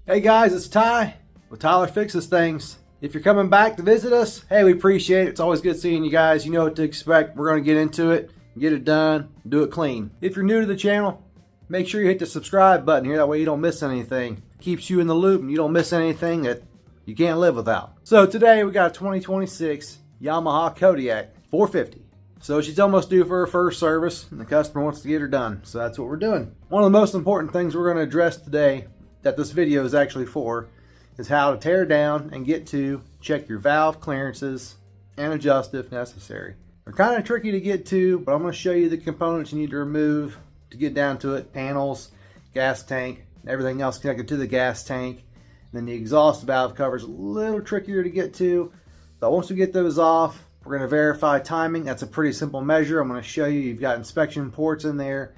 Hey guys, it's Ty with Tyler Fixes Things. If you're coming back to visit us, hey, we appreciate it. It's always good seeing you guys. You know what to expect. We're going to get into it, get it done, do it clean. If you're new to the channel, make sure you hit the subscribe button here. That way you don't miss anything. Keeps you in the loop and you don't miss anything that you can't live without. So today we got a 2026 Yamaha Kodiak 450. So she's almost due for her first service and the customer wants to get her done. So that's what we're doing. One of the most important things we're going to address today that this video is actually for is how to tear down and get to check your valve clearances and adjust if necessary. They're kind of tricky to get to, but I'm going to show you the components you need to remove to get down to it. Panels, gas tank, everything else connected to the gas tank. And then the exhaust valve cover is a little trickier to get to, but once we get those off, we're going to verify timing. That's a pretty simple measure. I'm going to show you. You've got inspection ports in there,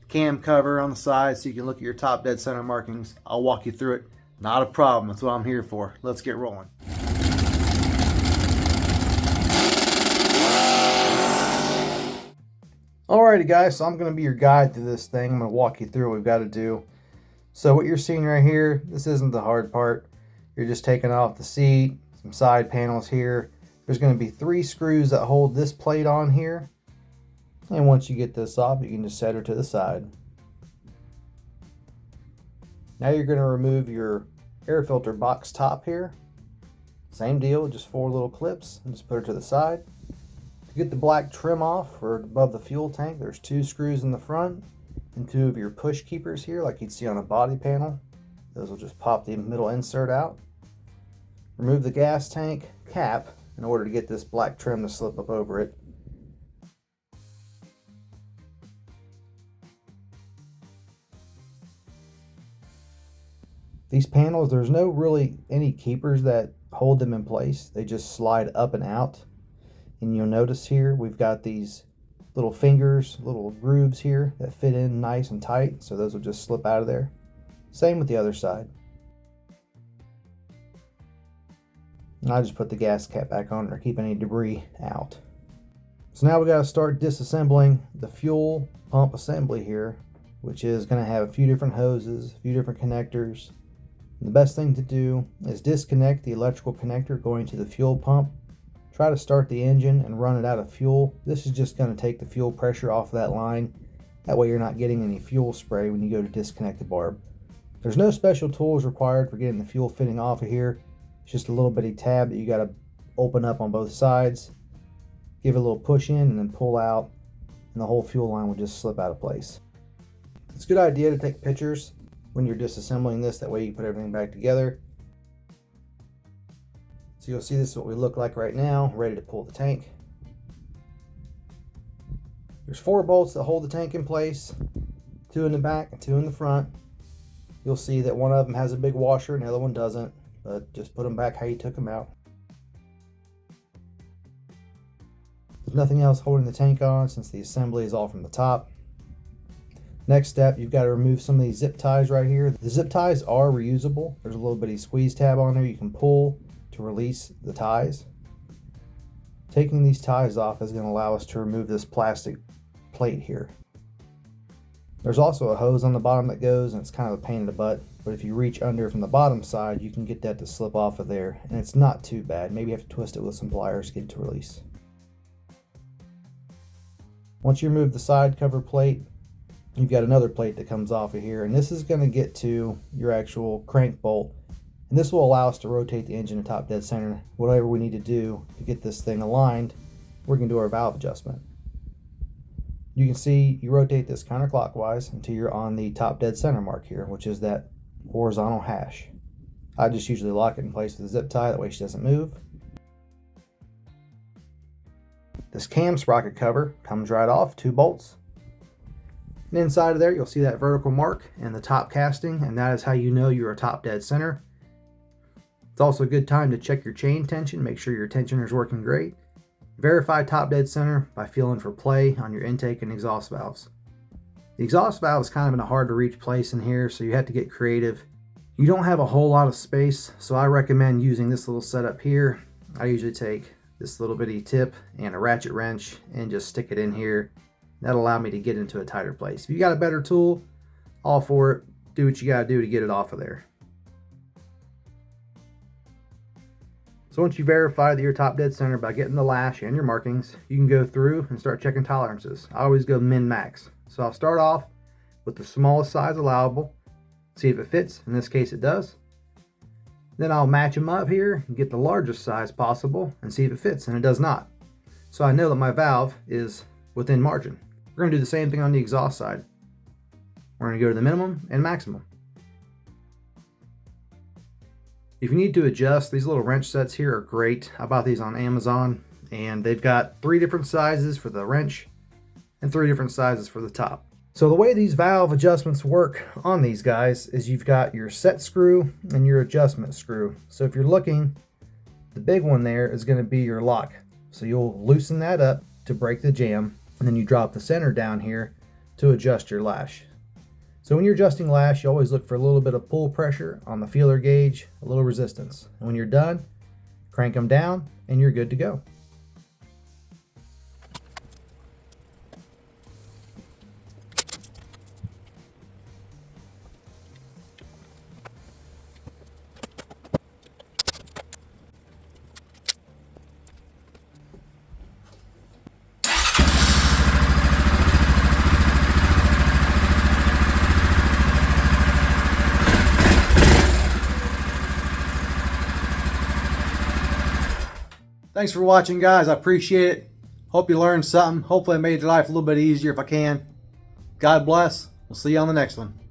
cam cover on the side so you can look at your top dead center markings. I'll walk you through it. Not a problem. That's what I'm here for. Let's get rolling. Alrighty guys, so I'm going to be your guide through this thing. I'm going to walk you through what we've got to do. So what you're seeing right here, this isn't the hard part. You're just taking off the seat, some side panels here. There's going to be 3 screws that hold this plate on here. And once you get this off, you can just set her to the side. Now you're going to remove your air filter box top here. Same deal, just 4 little clips and just put her to the side. To get the black trim off or above the fuel tank, there's 2 screws in the front and 2 of your push keepers here like you'd see on a body panel. Those will just pop the middle insert out. Remove the gas tank cap in order to get this black trim to slip up over it. These panels, there's no really any keepers that hold them in place. They just slide up and out. And you'll notice here, we've got these little fingers, little grooves here that fit in nice and tight. So those will just slip out of there. Same with the other side. And I just put the gas cap back on to keep any debris out. So now we got to start disassembling the fuel pump assembly here, which is going to have a few different hoses, a few different connectors. The best thing to do is disconnect the electrical connector going to the fuel pump. Try to start the engine and run it out of fuel. This is just going to take the fuel pressure off that line. That way you're not getting any fuel spray when you go to disconnect the barb. There's no special tools required for getting the fuel fitting off of here. It's just a little bitty tab that you got to open up on both sides. Give it a little push in and then pull out, and the whole fuel line will just slip out of place. It's a good idea to take pictures when you're disassembling this, that way you put everything back together. So you'll see this is what we look like right now, ready to pull the tank. There's 4 bolts that hold the tank in place, 2 in the back and 2 in the front. You'll see that one of them has a big washer and the other one doesn't, but just put them back how you took them out. There's nothing else holding the tank on since the assembly is all from the top. Next step, you've got to remove some of these zip ties right here. The zip ties are reusable. There's a little bitty squeeze tab on there you can pull to release the ties. Taking these ties off is going to allow us to remove this plastic plate here. There's also a hose on the bottom that goes, and it's kind of a pain in the butt, but if you reach under from the bottom side, you can get that to slip off of there, and it's not too bad. Maybe you have to twist it with some pliers to get it to release. Once you remove the side cover plate, you've got another plate that comes off of here, and this is going to get to your actual crank bolt, and this will allow us to rotate the engine to top dead center. Whatever we need to do to get this thing aligned, we're going to do our valve adjustment. You can see you rotate this counterclockwise until you're on the top dead center mark here, which is that horizontal hash. I just usually lock it in place with a zip tie, that way she doesn't move. This cam sprocket cover comes right off, 2 bolts. And inside of there, you'll see that vertical mark and the top casting, and that is how you know you're a top dead center. It's also a good time to check your chain tension, make sure your tensioner is working great. Verify top dead center by feeling for play on your intake and exhaust valves. The exhaust valve is kind of in a hard to reach place in here, so you have to get creative. You don't have a whole lot of space, so I recommend using this little setup here. I usually take this little bitty tip and a ratchet wrench and just stick it in here. That'll allow me to get into a tighter place. If you got a better tool, all for it. Do what you gotta do to get it off of there. So once you verify that you're top dead center by getting the lash and your markings, you can go through and start checking tolerances. I always go min-max. So I'll start off with the smallest size allowable, see if it fits. In this case it does. Then I'll match them up here and get the largest size possible and see if it fits, and it does not. So I know that my valve is within margin. We're going to do the same thing on the exhaust side. We're going to go to the minimum and maximum. If you need to adjust, these little wrench sets here are great. I bought these on Amazon, and they've got 3 different sizes for the wrench and 3 different sizes for the top. So the way these valve adjustments work on these guys is you've got your set screw and your adjustment screw. So if you're looking, the big one there is going to be your lock. So you'll loosen that up to break the jam, and then you drop the center down here to adjust your lash. So when you're adjusting lash, you always look for a little bit of pull pressure on the feeler gauge, a little resistance. And when you're done, crank them down and you're good to go. Thanks for watching, guys. I appreciate it. Hope you learned something. Hopefully I made your life a little bit easier if I can. God bless. We'll see you on the next one.